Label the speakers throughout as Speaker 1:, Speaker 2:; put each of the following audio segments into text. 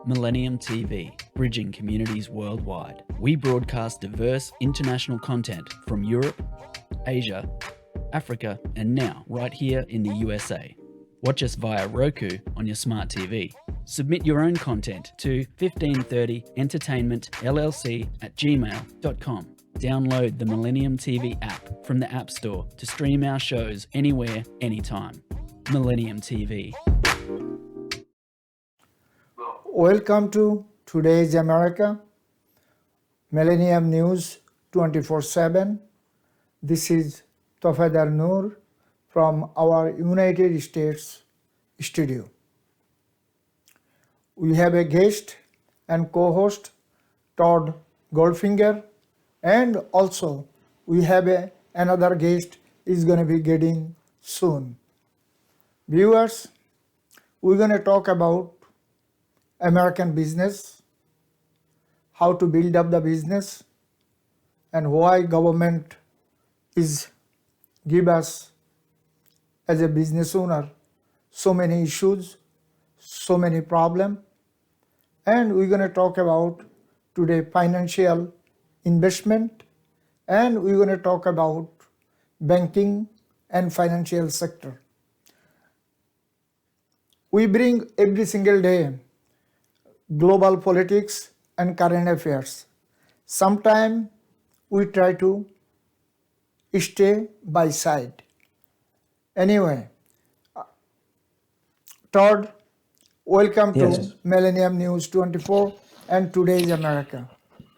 Speaker 1: Millennium TV, bridging communities worldwide. We broadcast diverse international content from Europe, Asia, Africa, and now right here in the USA. Watch us via Roku on your smart TV. Submit your own content to 1530entertainmentllc@gmail.com. Download the Millennium TV app from the App Store to stream our shows anywhere, anytime. Millennium TV.
Speaker 2: Welcome to Today's America, Millennium News 24/7. This is Tofadar Noor from our United States studio. We have a guest and co-host, Todd Goldfinger, and also we have another guest is going to be getting soon. Viewers, we're going to talk about American business, how to build up the business, and why government is give us as a business owner so many issues, so many problems. And we're going to talk about today financial investment, and we're going to talk about banking and financial sector. We bring every single day global politics and current affairs. Sometimes we try to stay by side. Anyway, Todd, welcome to Millennium News 24 and Today's America.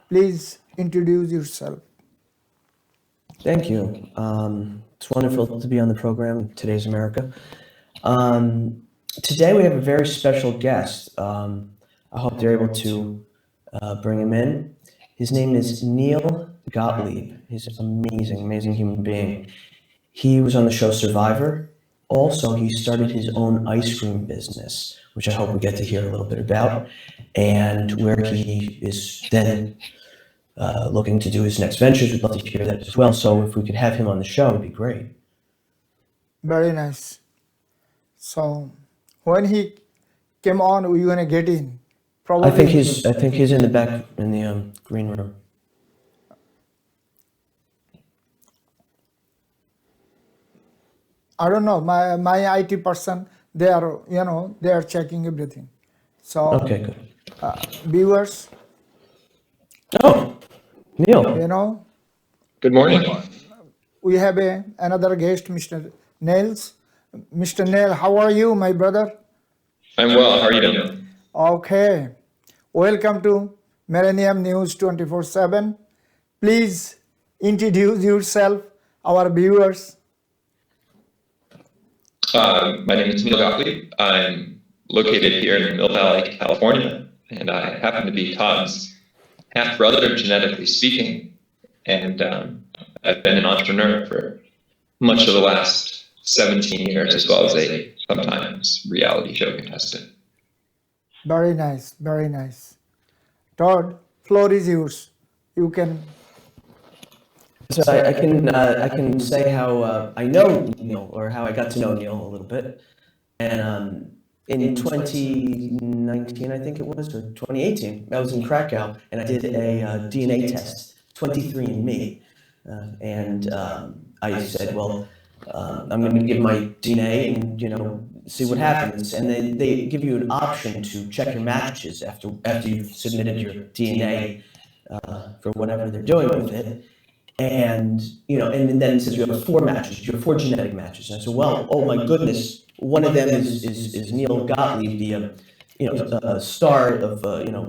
Speaker 2: Please introduce yourself.
Speaker 3: Thank you. It's wonderful to be on the program, Today's America. Today we have a very special guest. I hope they're able to bring him in. His name is Neil Gottlieb. He's an amazing human being. He was on the show Survivor. Also, he started his own ice cream business, which I hope we get to hear a little bit about, and where he is then looking to do his next ventures. We'd love to hear that as well. So if we could have him on the show, it'd be great.
Speaker 2: Very nice. So when he came on, we're going to get in. Probably.
Speaker 3: I think he's in the back in the green room.
Speaker 2: I don't know. My IT person, they are checking everything. So
Speaker 3: okay, good.
Speaker 2: Viewers.
Speaker 3: Oh, Neil.
Speaker 4: Good morning.
Speaker 2: We have another guest, Mr. Nails. Mr. Nail, how are you, my brother?
Speaker 4: I'm well. How are you doing?
Speaker 2: Okay. Welcome to Millennium News 24/7. Please introduce yourself, our viewers.
Speaker 4: My name is Neil Gottlieb. I'm located here in Mill Valley, California, and I happen to be Todd's half-brother, genetically speaking. And I've been an entrepreneur for much of the last 17 years, as well as a sometimes reality show contestant.
Speaker 2: Very nice, very nice. Todd, floor is yours. You can.
Speaker 3: So I can say how I know Neil, or how I got to know Neil a little bit. And in 2019, I think it was, or 2018, I was in Krakow and I did a DNA test, 23andMe, and I said, well, I'm going to give my DNA and see what happens. And they give you an option to check your matches after you've submitted your DNA for whatever they're doing with it. And and then it says you have 4 matches, you have 4 genetic matches. And I said, well, oh my goodness, one of them is Neil Gottlieb, the star of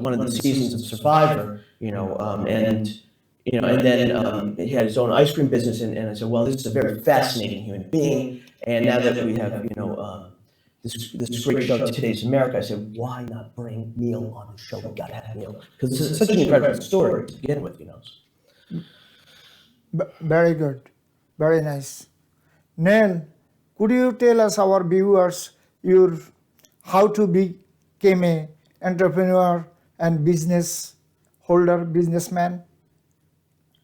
Speaker 3: one of the seasons of Survivor, and then he had his own ice cream business, and I said, well, this is a very fascinating human being. And now that we have this great show, Today's America, I said, why not bring Neil on the show? We got to have Neil, because it's such an incredible story to begin with,
Speaker 2: Very good, very nice. Neil, could you tell us, our viewers, how to become an entrepreneur and businessman?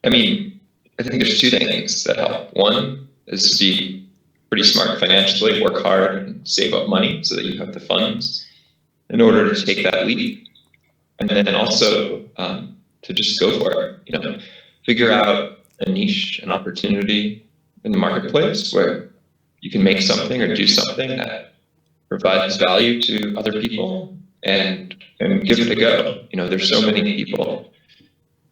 Speaker 4: I mean, I think there's 2 things that help. One is to be pretty smart financially, work hard and save up money so that you have the funds in order to take that leap. and then also to just go for it. Figure out a niche, an opportunity in the marketplace where you can make something or do something that provides value to other people, and give it a go. There's so many people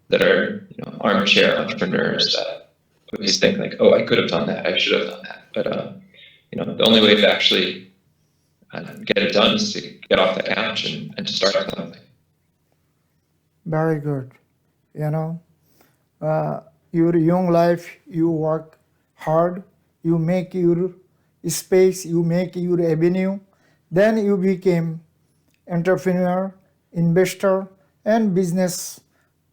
Speaker 4: that are armchair entrepreneurs that always think like, oh, I could have done that, I should have done that, but the only way to actually get it done is to get off the couch and to start something.
Speaker 2: Very good. Your young life, you work hard, you make your space, you make your avenue, then you became entrepreneur, investor, and business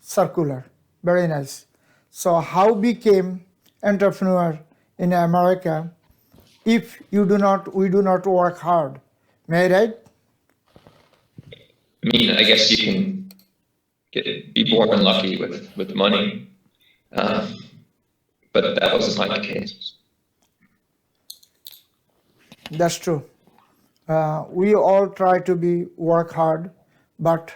Speaker 2: circular. Very nice. So how became entrepreneur in America if we do not work hard? May I right?
Speaker 4: I guess you can be born lucky with money, but that wasn't my case.
Speaker 2: That's true. We all try to work hard, but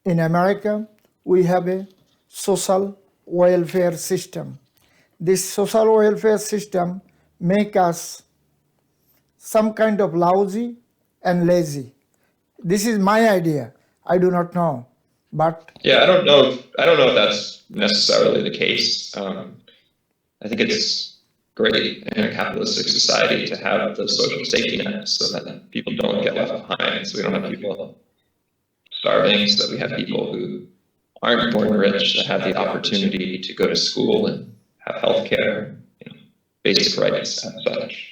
Speaker 2: in America, we have a social welfare system. This social welfare system make us some kind of lousy and lazy. This is my idea. I do not know, but
Speaker 4: yeah, I don't know if that's necessarily the case. I think it's great in a capitalistic society to have those social safety nets so that people don't get left behind. So we don't have people starving. So that we have people who aren't born rich that have the opportunity to go to school and have health care, basic rights as such.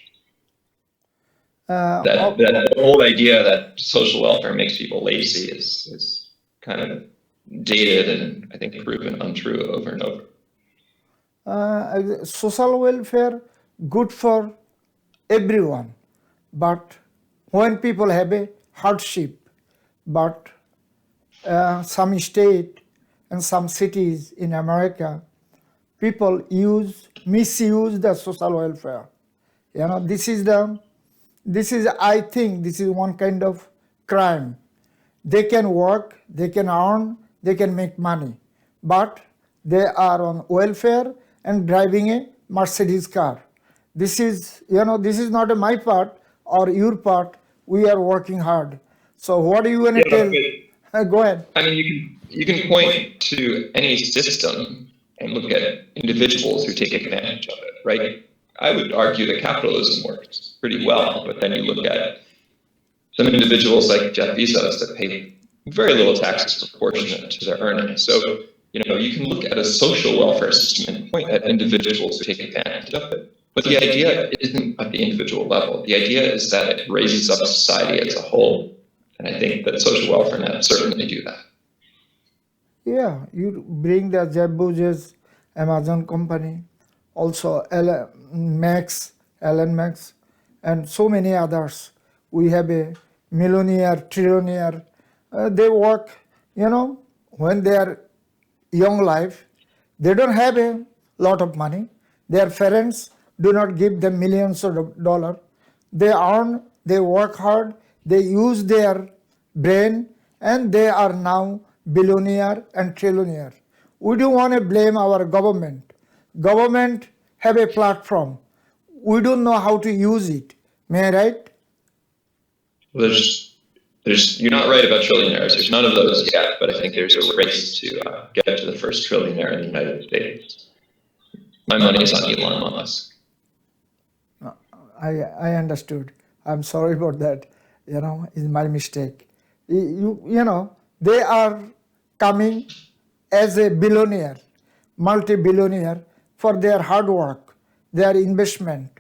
Speaker 4: That old idea that social welfare makes people lazy is kind of dated and I think proven untrue over and over.
Speaker 2: Social welfare good for everyone, but when people have a hardship, but some state and some cities in America, people misuse the social welfare. I think this is one kind of crime. They can work, they can earn, they can make money, but they are on welfare and driving a Mercedes car. This is not my part or your part. We are working hard. So what do you want to tell? Go ahead.
Speaker 4: You can point to any system and look at individuals who take advantage of it, right? I would argue that capitalism works pretty well, but then you look at some individuals like Jeff Bezos that pay very little taxes proportionate to their earnings. So, you can look at a social welfare system and point at individuals who take advantage of it. But the idea isn't at the individual level. The idea is that it raises up society as a whole. And I think that social welfare nets certainly do that.
Speaker 2: Yeah, you bring the Jeff Bezos, Amazon company, also Elon Max, and so many others. We have a millionaire, trillionaire. They work, when they are young life, they don't have a lot of money. Their parents do not give them millions of dollars. They earn, they work hard, they use their brain, and they are now billionaire and trillionaire. We don't want to blame our government. Government have a platform. We don't know how to use it. May I right?
Speaker 4: Well, you're not right about trillionaires. There's none of those yet, but I think there's a race to get to the first trillionaire in the United States. My money is on Elon Musk.
Speaker 2: I understood. I'm sorry about that. It's my mistake. They are coming as a billionaire, multi-billionaire for their hard work, their investment.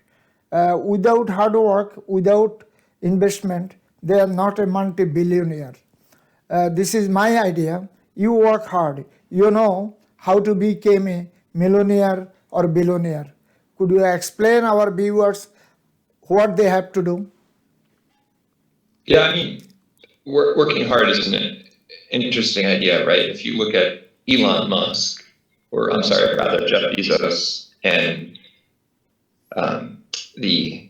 Speaker 2: Without hard work, without investment, they are not a multi-billionaire. This is my idea. You work hard. You know how to become a millionaire or billionaire. Could you explain our viewers what they have to do?
Speaker 4: Yeah, working hard is an interesting idea, right? If you look at Elon Musk, or I'm sorry, rather Jeff Bezos, and the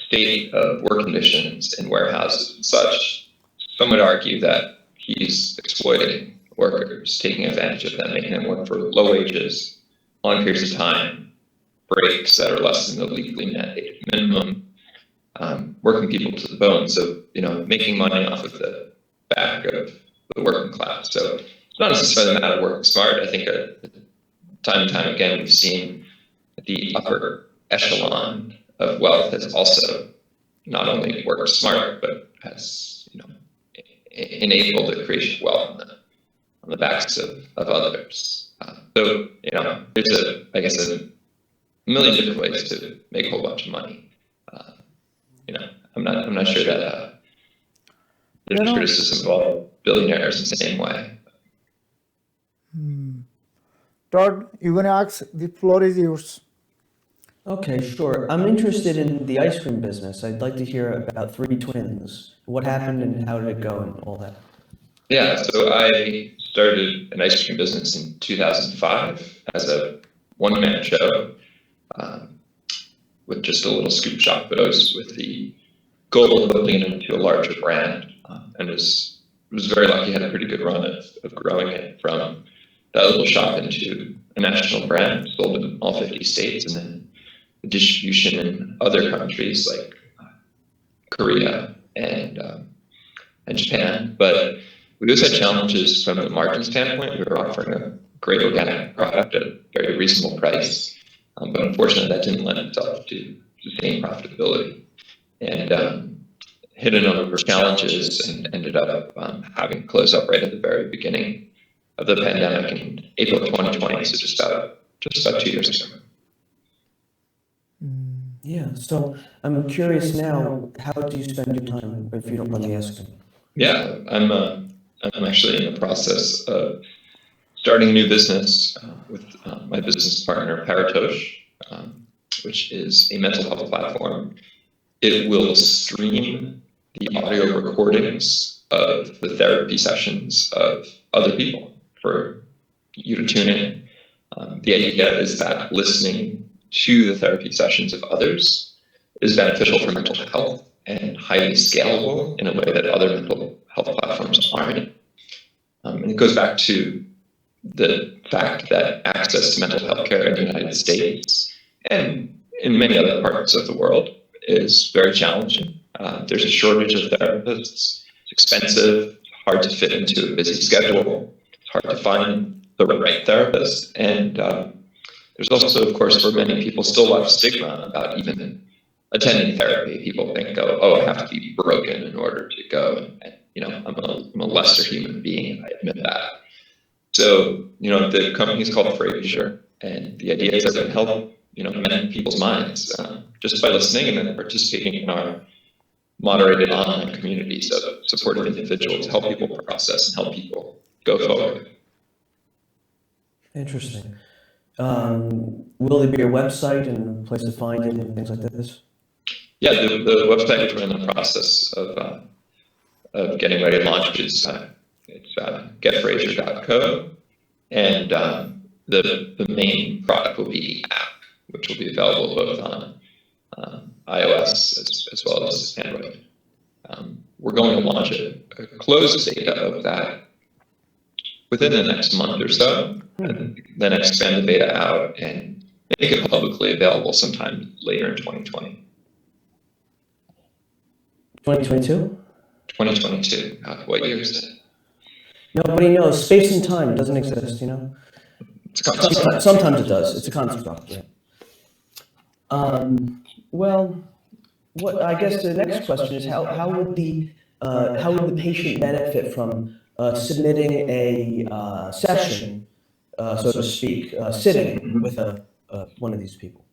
Speaker 4: state of work conditions in warehouses and such, some would argue that he's exploiting workers, taking advantage of them, making them work for low wages, long periods of time, breaks that are less than the legally mandated minimum, working people to the bone. So, making money off of the back of the working class. So it's not necessarily a matter of working smart. I think time and time again, we've seen the upper echelon of wealth has also not only worked smart, but has, enabled the creation of wealth on the backs of others. So, there's a million different ways to make a whole bunch of money. I'm not sure that there's criticism of all billionaires in the same way.
Speaker 2: Todd, you want to ask? The floor is yours.
Speaker 3: Okay, sure. I'm interested in the ice cream business. I'd like to hear about Three Twins. What happened and how did it go and all that?
Speaker 4: Yeah, so I started an ice cream business in 2005 as a one-man show with just a little scoop shop, but I was with the goal of building it into a larger brand, and was very lucky. Had a pretty good run of growing it from that little shop into a national brand, sold in all 50 states, and then the distribution in other countries like Korea and Japan. But we also had challenges from a margin standpoint. We were offering a great organic product at a very reasonable price, but unfortunately that didn't lend itself to sustained profitability. And hit a number of challenges and ended up having to close up right at the very beginning of the pandemic in April 2020, so just about 2 years ago.
Speaker 3: Yeah, so I'm curious now, how do you spend your time, if you don't mind me asking?
Speaker 4: Yeah, I'm actually in the process of starting a new business with my business partner, Paratosh, which is a mental health platform. It will stream the audio recordings of the therapy sessions of other people for you to tune in. The idea is that listening to the therapy sessions of others is beneficial for mental health and highly scalable in a way that other mental health platforms aren't. And it goes back to the fact that access to mental health care in the United States and in many other parts of the world is very challenging. There's a shortage of therapists. It's expensive, hard to fit into a busy schedule. It's hard to find the right therapist. And there's also, of course, for many people, still a lot of stigma about even attending therapy. People think, I have to be broken in order to go. And I'm a lesser human being, I admit that. So, the company is called Frasier, and the idea is that it can help, mend people's minds just by listening and then participating in our moderated online communities of supportive individuals to help people process and help people go forward.
Speaker 3: Interesting. Will there be a website and a place to find it and things like this?
Speaker 4: Yeah, the website which we're in the process of getting ready to launch is it's getfrasier.co, and the main product will be the app, which will be available both on iOS as well as Android. We're going to launch a closed beta of that within the next month or so, and then expand the beta out and make it publicly available sometime later in 2020.
Speaker 3: 2022?
Speaker 4: 2022. What year is it?
Speaker 3: Nobody knows. Space and time doesn't exist,
Speaker 4: It's a concept.
Speaker 3: Sometimes it does. It's a construct. Yeah. Well, what I guess the next question is how would the patient benefit from submitting a session, so to speak, sitting with one of these people?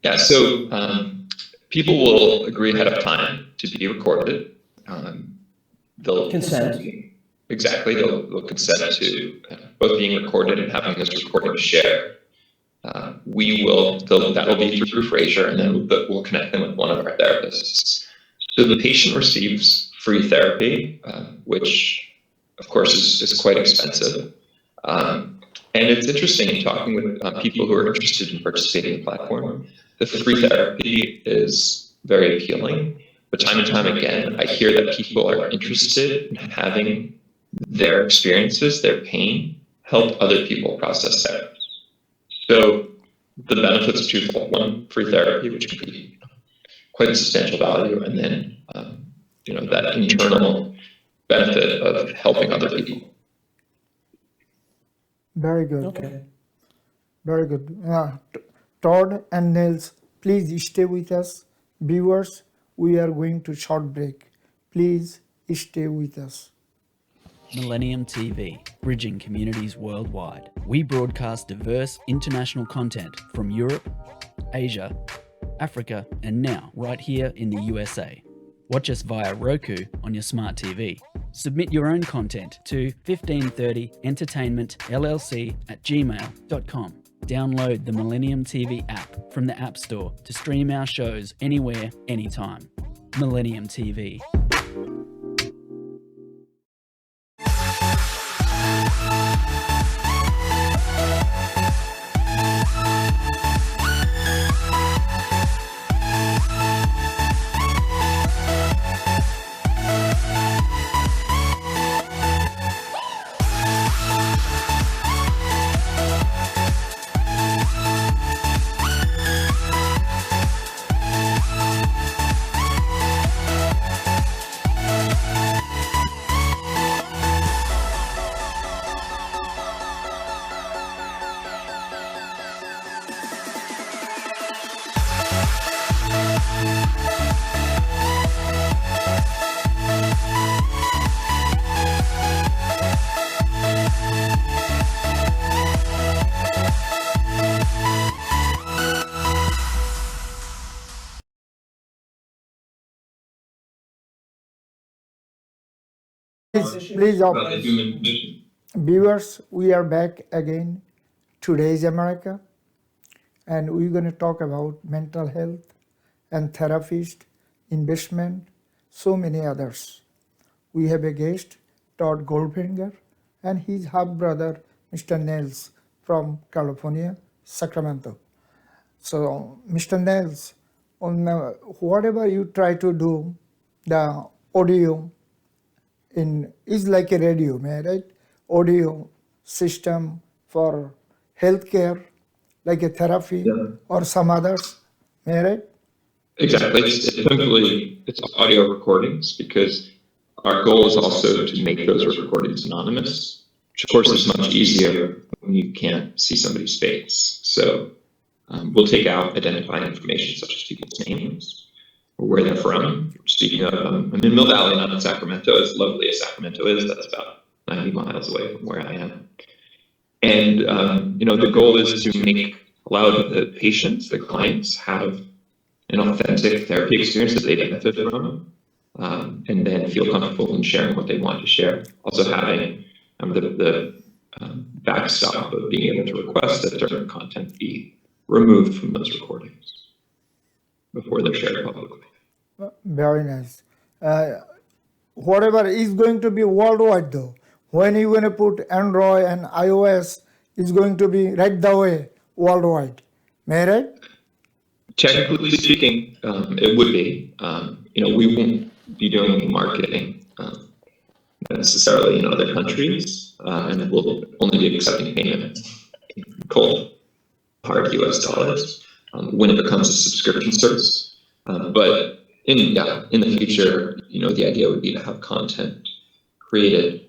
Speaker 4: Yeah, so people will agree ahead of time to be recorded. They'll
Speaker 3: Consent.
Speaker 4: Exactly. They'll consent to both being recorded and having this recording shared. That will be through Frasier, and then we'll connect them with one of our therapists. So the patient receives free therapy, which of course is quite expensive. And it's interesting in talking with people who are interested in participating in the platform. The free therapy is very appealing, But time and time again, I hear that people are interested in having their experiences, their pain, help other people process theirs. So the benefits are twofold. One, free therapy, which can be quite a substantial value, and then that internal benefit of helping other people.
Speaker 2: Very good.
Speaker 3: Okay.
Speaker 2: Very good. Todd and Nels, please stay with us. Viewers, we are going to short break. Please stay with us.
Speaker 1: Millennium TV, bridging communities worldwide. We broadcast diverse international content from Europe, Asia, Africa, and now right here in the USA. Watch us via Roku on your smart TV. Submit your own content to 1530entertainmentllc@gmail.com. Download the Millennium TV app from the App Store to stream our shows anywhere, anytime. Millennium TV.
Speaker 2: Please,
Speaker 4: About the human condition.
Speaker 2: viewers, we are back again. Today's America, and we're going to talk about mental health and therapist, investment, so many others. We have a guest, Todd Goldfinger, and his half brother, Mr. Nels from California, Sacramento. So, Mr. Nels, on whatever you try to do, the audio is like a radio, right? Audio system for healthcare, like a therapy or some others, right?
Speaker 4: Exactly. It's audio recordings, because our goal is also to make those recordings anonymous, which of course is much easier when you can't see somebody's face. So we'll take out identifying information such as people's names or where they're from. Speaking of, I'm in Mill Valley, not in Sacramento. As lovely as Sacramento is, that's about 90 miles away from where I am. And the goal is to allow the patients, the clients, have an authentic therapy experience that they benefit from, and then feel comfortable in sharing what they want to share. Also having the backstop of being able to request that certain content be removed from those recordings before they're shared publicly.
Speaker 2: Very nice. Whatever is going to be worldwide though. When you're going to put Android and iOS, it's going to be right the way worldwide. May I right?
Speaker 4: Technically speaking, it would be. We won't be doing marketing necessarily in other countries, and we'll only be accepting payment in cold, hard US dollars when it becomes a subscription service. But in the future, the idea would be to have content created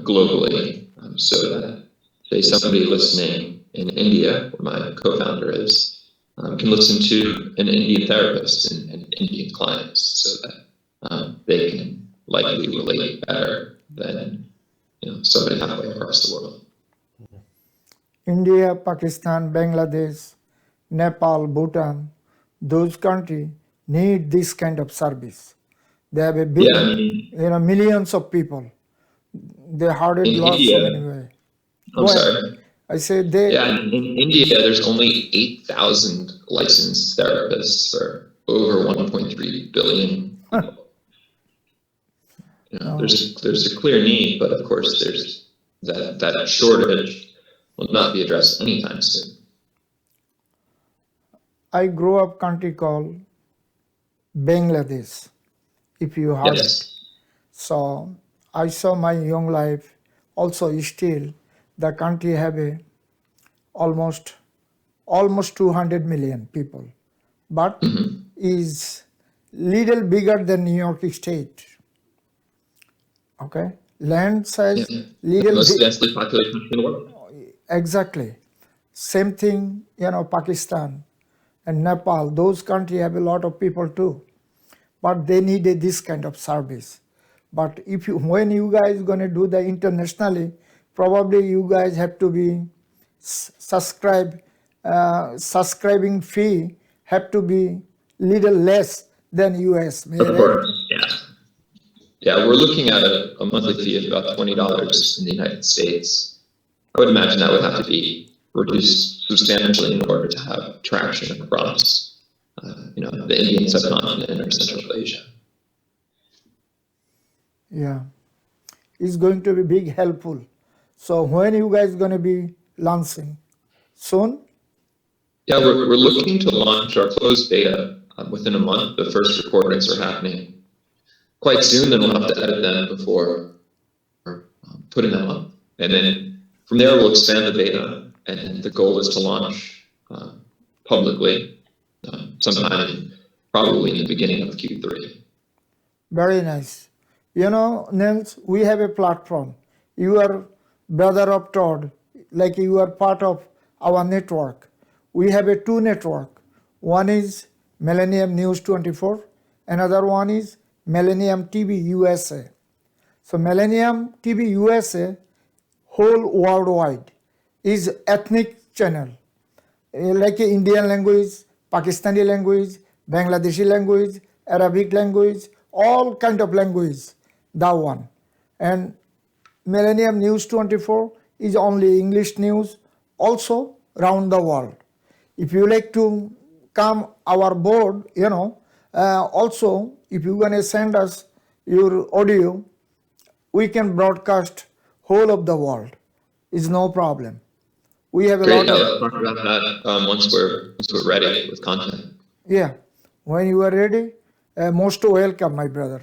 Speaker 4: globally, so that, say, somebody listening in India, where my co-founder is, can listen to an Indian therapist and Indian clients, so that they can likely relate better than somebody halfway across the world.
Speaker 2: India, Pakistan, Bangladesh, Nepal, Bhutan, those countries need this kind of service. They have a big, millions of people. They hardly lost so many way.
Speaker 4: I'm sorry.
Speaker 2: I said they.
Speaker 4: Yeah, in India, there's only 8,000 licensed therapists for over 1.3 billion people. There's a clear need, but of course there's that shortage will not be addressed anytime soon.
Speaker 2: I grew up country called Bangladesh. if you heard it.
Speaker 4: Yes.
Speaker 2: So I saw my young life also still the country have a almost 200 million people, but
Speaker 4: Hmm.
Speaker 2: is little bigger than New York State. Okay, land size
Speaker 4: Yeah.
Speaker 2: little
Speaker 4: Most
Speaker 2: big.
Speaker 4: densely populated country in the world.
Speaker 2: Exactly. Same thing, Pakistan and Nepal, those countries have a lot of people too, but they need this kind of service. But if you, when you guys gonna do the internationally, probably you guys have to be subscribing fee have to be little less than US.
Speaker 4: Of course. Yeah. Yeah, we're looking at a monthly fee of about $20 in the United States. I would imagine that would have to be reduced substantially in order to have traction across, the Indian subcontinent or Central Asia.
Speaker 2: Yeah, it's going to be big helpful. So when you guys gonna be launching? Soon?
Speaker 4: Yeah, we're looking to launch our closed beta within a month. The first recordings are happening quite soon, then we'll have to edit them before putting them up. And then from there, we'll expand the beta, and the goal is to launch publicly sometime probably in the beginning of Q3.
Speaker 2: Very nice. Nels, we have a platform. You are brother of Todd, like you are part of our network. We have a two network. One is Millennium News 24, another one is Millennium TV USA. So Millennium TV USA, whole worldwide, is ethnic channel. Like Indian language, Pakistani language, Bangladeshi language, Arabic language, all kind of language, that one. And Millennium News 24 is only English news, also round the world. If you like to come our board, also if you're gonna send us your audio, we can broadcast whole of the world. It's no problem. We have a
Speaker 4: Great.
Speaker 2: lot
Speaker 4: Yeah,
Speaker 2: of.
Speaker 4: let's talk about that once we're ready with content.
Speaker 2: Yeah, when you are ready, most welcome, my brother.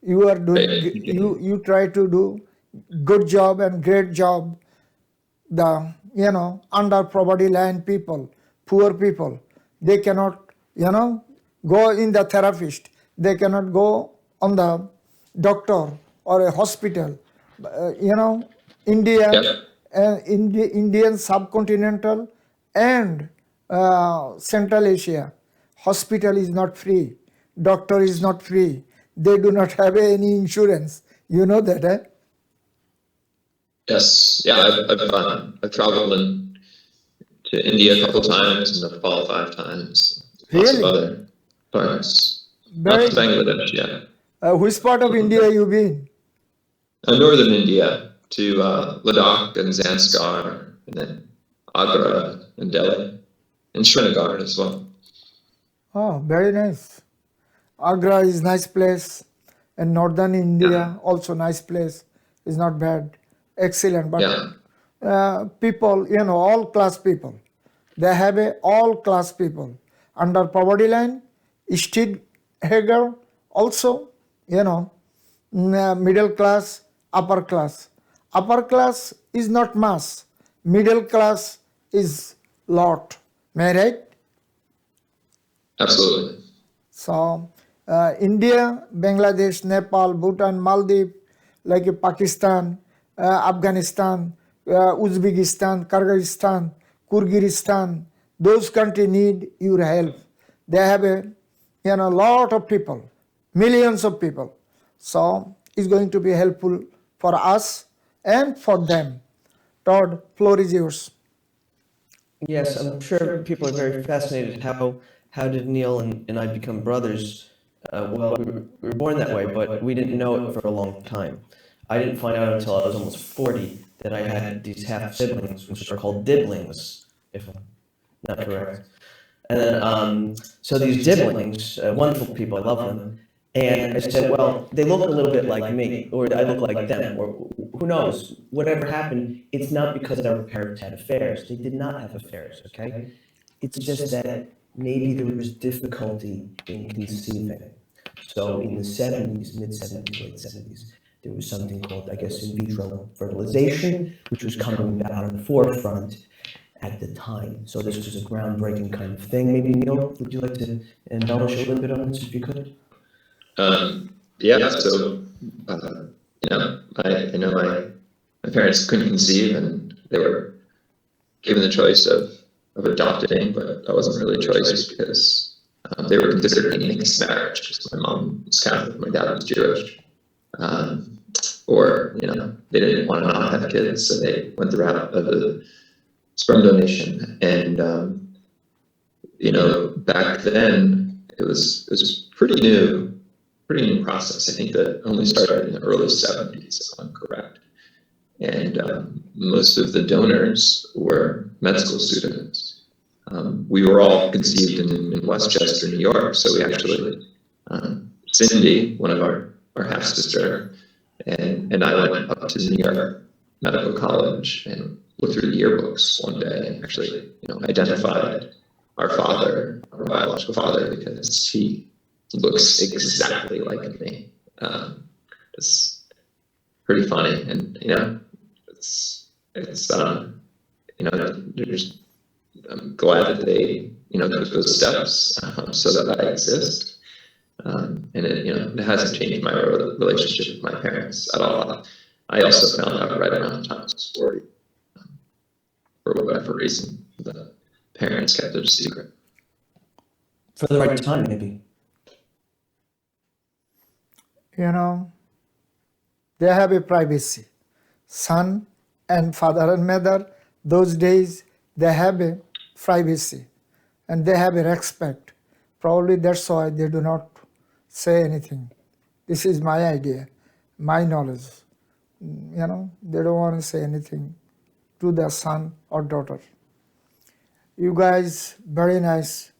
Speaker 2: You are doing.
Speaker 4: Great.
Speaker 2: You try to do good job and great job. The under poverty line people, poor people, they cannot go in the therapist. They cannot go on the doctor or a hospital. India,
Speaker 4: Yeah.
Speaker 2: Indian subcontinental and Central Asia, hospital is not free, doctor is not free. They do not have any insurance. You know that, eh?
Speaker 4: Yes. Yeah, I've traveled to India a couple times and Nepal 5 times. Lots of
Speaker 2: Really?
Speaker 4: other parts. Not
Speaker 2: Very
Speaker 4: to Bangladesh yet.
Speaker 2: Which part of India you been?
Speaker 4: Northern India to Ladakh and Zanskar, and then Agra and Delhi, and Srinagar as well.
Speaker 2: Oh, very nice. Agra is nice place, and northern India also nice place. Is not bad, excellent. But
Speaker 4: Yeah.
Speaker 2: people, all class people, they have a all class people under poverty line, street Hager also, middle class, upper class. Upper class is not mass. Middle class is lot. Am I right?
Speaker 4: Absolutely.
Speaker 2: So India, Bangladesh, Nepal, Bhutan, Maldives, like Pakistan, Afghanistan, Uzbekistan, Kyrgyzstan, Kyrgyzstan, those countries need your help. They have a lot of people, millions of people. So it's going to be helpful for us and for them. Todd, floor is yours.
Speaker 3: Yes, I'm sure people are very fascinated. How did Neil and I become brothers? Well, we were born that way, but we didn't know it for a long time. I didn't find out until I was almost 40 that I had these half siblings, which are called dibblings, if I'm not correct. And then, so these dibblings, wonderful people, I love them. And I said, well, they look a little bit like me, or I look like them, or who knows, whatever happened, it's not because our parents had affairs. They did not have affairs, okay? It's just that maybe there was difficulty in conceiving. So in the 70s, mid 70s, late 70s, there was something called, I guess, in vitro fertilization, which was coming about on the forefront at the time. So this was a groundbreaking kind of thing. Maybe Neil, would you like to embellish a little bit on this if you could?
Speaker 4: Yeah, so, I know my parents couldn't conceive, and they were given the choice of adopting, but that wasn't really a choice because they were considering a mixed marriage, because my mom was Catholic, my dad was Jewish. Or, they didn't want to not have kids, so they went the route of a sperm donation. And, back then it was pretty new process. I think that only started in the early 70s, if I'm correct. And most of the donors were med school students. We were all conceived in Westchester, New York, so we actually, Cindy, one of our half-sister, and I went up to New York Medical College and looked through the yearbooks one day and actually, identified our father, our biological father, because he looks exactly like me. It's pretty funny, and I'm glad that they took those steps so that I exist. And it hasn't changed my relationship with my parents at all. I also found out right around the time I was 40, for whatever reason, the parents kept it a secret.
Speaker 3: For the right time, maybe.
Speaker 2: They have a privacy. Son and father and mother, those days, they have a privacy and they have a respect. Probably that's why they do not say anything. This is my idea, my knowledge. They don't want to say anything to their son or daughter. You guys, very nice.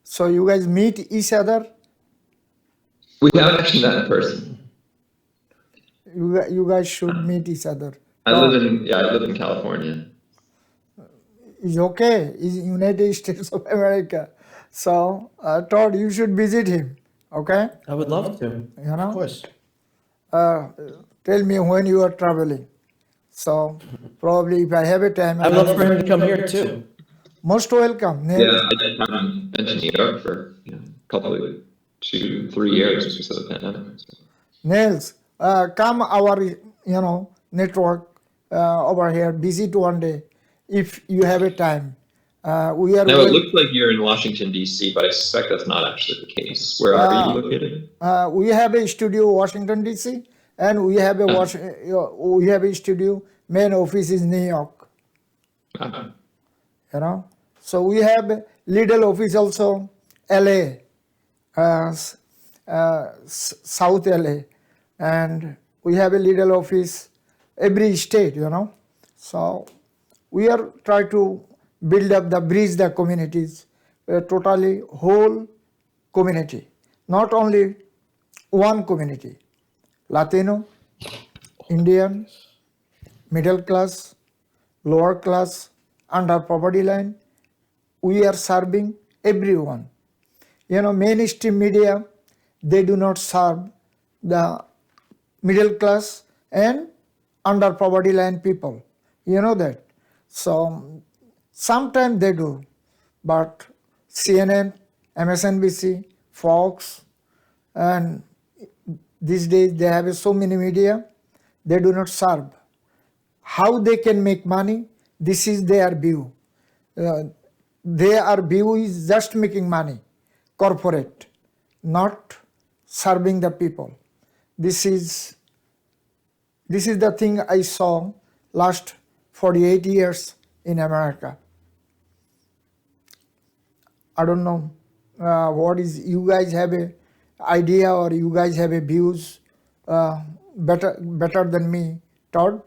Speaker 2: So you guys meet each other?
Speaker 4: We haven't actually met in person.
Speaker 2: You guys should meet each other.
Speaker 4: I live in California.
Speaker 2: It's okay. It's United States of America. So, Todd, you should visit him. Okay?
Speaker 3: I would love to. Of course.
Speaker 2: Tell me when you are traveling. So, probably if I have a time,
Speaker 3: I'd love for him to come here too.
Speaker 2: Most welcome.
Speaker 4: Yeah, I haven't been to New York for probably 2-3 years because of the pandemic. So.
Speaker 2: Nels, come our network over here. Visit one day if you have a time. We are.
Speaker 4: Now it looks like you're in Washington D.C., but I suspect that's not actually the case. Where are you located?
Speaker 2: We have a studio Washington D.C. and we have a studio. Main office is New York. So we have little office also L.A. South LA, and we have a little office every state, So we are trying to build up bridge the communities, totally whole community, not only one community, Latino, Indian, middle class, lower class, under poverty line. We are serving everyone. Mainstream media, they do not serve the middle class and under poverty line people. You know that. So sometimes they do, but CNN, MSNBC, Fox, and these days they have so many media, they do not serve. How they can make money, this is their view. Their view is just making money, corporate, not serving the people. This is the thing I saw last 48 years in America. I don't know what is, you guys have a idea or you guys have a views better than me. Todd?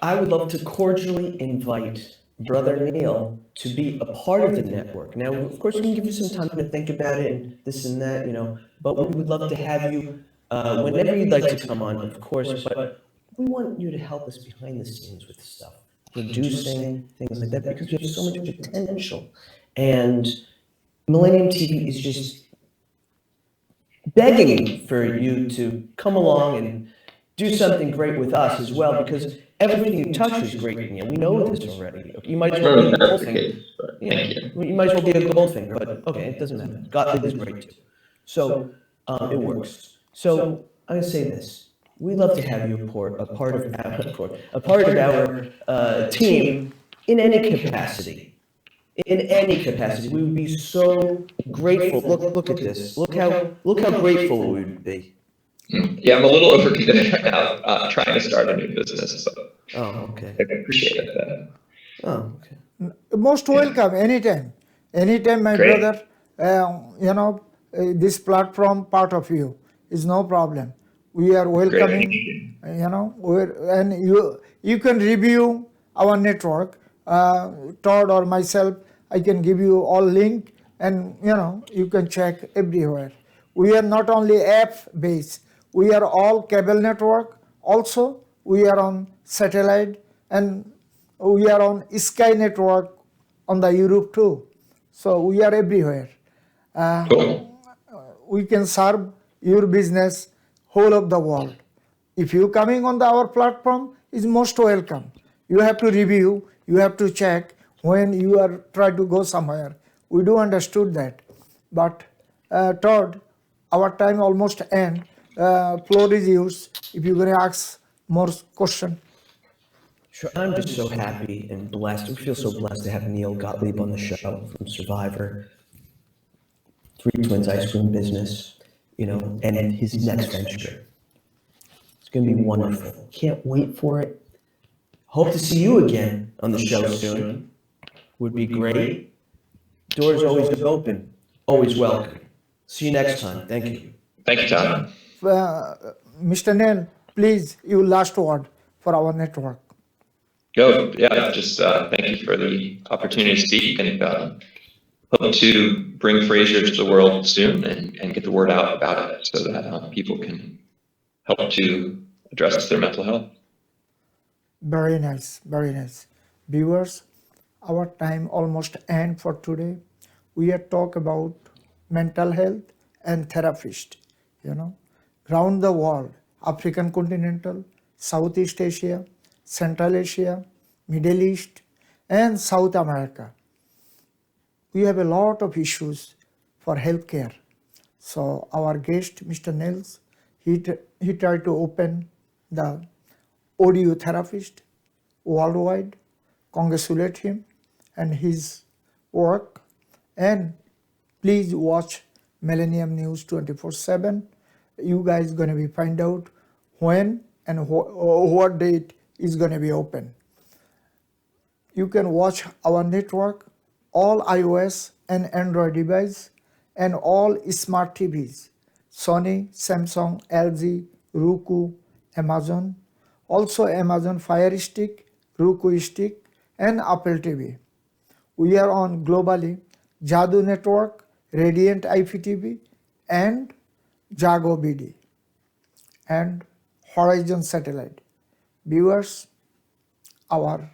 Speaker 3: I would love to cordially invite Brother Neil to be a part of the network. Now, of course, we can give you some time to think about it and this and that, but we would love to have you whenever you'd like to come on, of course, but we want you to help us behind the scenes with stuff, producing, things like that, because we have so much potential. And Millennium TV is just begging for you to come along and do something great with us as well, because everything you touch is great. You know, we know this already. You might as well be a
Speaker 4: That's the
Speaker 3: Goldfinger.
Speaker 4: case, but thank you.
Speaker 3: You might as well be a Goldfinger, but okay, it doesn't matter. God is great too. So it works. So I'm gonna say this: we love to have you a part of our team in any capacity. In any capacity, we would be so grateful. Look at this. Look how grateful we would be.
Speaker 4: Yeah, I'm a little overcommitted right now, trying to start a new business, so
Speaker 3: Oh, okay.
Speaker 4: I appreciate it.
Speaker 3: Oh, okay.
Speaker 2: Most welcome anytime. Anytime, my
Speaker 4: Great.
Speaker 2: brother. This platform part of you is no problem. We are welcoming. And you can review our network. Todd or myself, I can give you all link, and you can check everywhere. We are not only app based. We are all cable network. Also, we are on satellite, and we are on Sky network on the Europe too. So we are everywhere.
Speaker 4: Cool.
Speaker 2: We can serve your business whole of the world. If you coming on our platform, is most welcome. You have to review. You have to check when you are try to go somewhere. We do understood that, but Todd, our time almost end. Floor is yours. If you're gonna ask more question.
Speaker 3: Sure. I'm just so happy and blessed. We feel so blessed to have Neil Gottlieb on the show from Survivor, Three Twins Ice Cream Business, and his next venture. It's going to be wonderful. Can't wait for it. Hope to see you again on the show soon. Would be great. Doors always open. Always welcome. See you next time. Thank you.
Speaker 4: Thank you, Tom.
Speaker 2: Mr. Neil, please, your last word for our network.
Speaker 4: Just thank you for the opportunity to speak, and hope to bring Fraser to the world soon and get the word out about it so that people can help to address their mental health.
Speaker 2: Very nice, very nice. Viewers, our time almost end for today. We have talked about mental health and therapist, around the world, African continental, Southeast Asia, Central Asia, Middle East, and South America. We have a lot of issues for healthcare. So our guest, Mr. Nils, he tried to open the audio therapist worldwide. Congratulate him and his work. And please watch Millennium News 24/7. You guys gonna be find out when and what date is gonna be open. You can watch our network, all iOS and Android device, and all smart TVs, Sony, Samsung, LG, Roku, Amazon, also Amazon Fire Stick, Roku Stick, and Apple TV. We are on globally Jadu Network, Radiant IPTV, and Jago BD, and Horizon Satellite. Viewers, our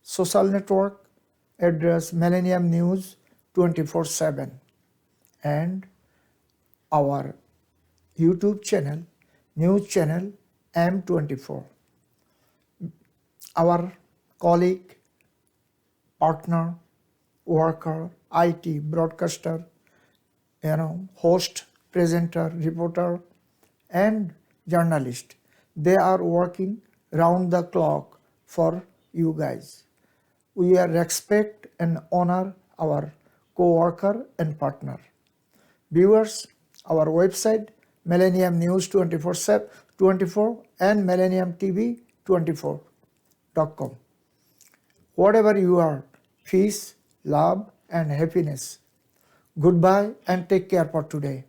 Speaker 2: social network address Millennium News 24/7, and our YouTube channel, news channel M24. Our colleague, partner, worker, IT, broadcaster, host, presenter, reporter, and journalist. They are working round the clock for you guys. We respect and honor our co-worker and partner. Viewers, our website, Millennium News 24 and Millennium TV 24.com. Whatever you are, peace, love, and happiness. Goodbye and take care for today.